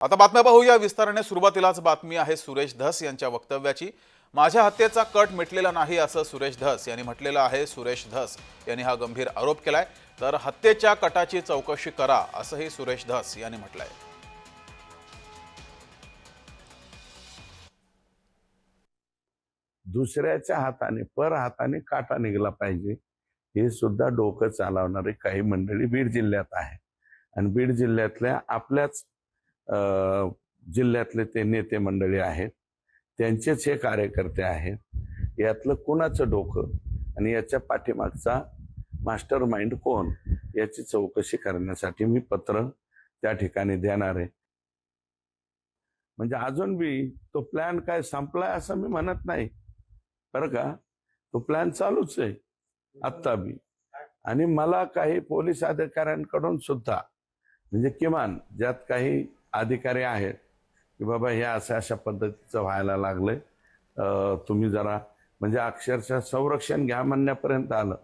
आता बातम्या पाहूया विस्ताराने। सुरुवातीलाच बातमी आहे सुरेश धस यांच्या वक्तव्याची। माझ्या हत्येचा कट मिटलेला नाही असं सुरेश धस यांनी म्हटलेलं आहे। सुरेश धस यांनी हा गंभीर आरोप केलाय। तर हत्येच्या कटाची चौकशी करा असंही सुरेश धस यांनी म्हटलंय। दुसऱ्याच्या हाताने पर हाताने काटा निघला पाहिजे हे सुद्धा डोकं चालवणारे काही मंडळी बीड जिल्ह्यात आहे। आणि बीड जिल्ह्यातल्या आपल्याच जिल्ह्यातले ते नेते मंडळी आहेत, त्यांचेच हे कार्यकर्ते आहेत। यातलं कोणाचं डोकं आणि याच्या पाठीमागचा मास्टर माइंड कोण याची चौकशी करण्यासाठी मी पत्र त्या ठिकाणी देणार आहे। म्हणजे अजून बी तो प्लॅन काय संपलाय असं मी म्हणत नाही बरं का, तो प्लॅन चालूच आहे आत्ता बी। आणि मला काही पोलीस अधिकाऱ्यांकडून सुद्धा म्हणजे किमान ज्यात काही अधिकारी आहेत की बाबा हे अशा पद्धतीचं व्हायला लागलंय, तुम्ही जरा म्हणजे अक्षरशः संरक्षण घ्या म्हणण्यापर्यंत आलं।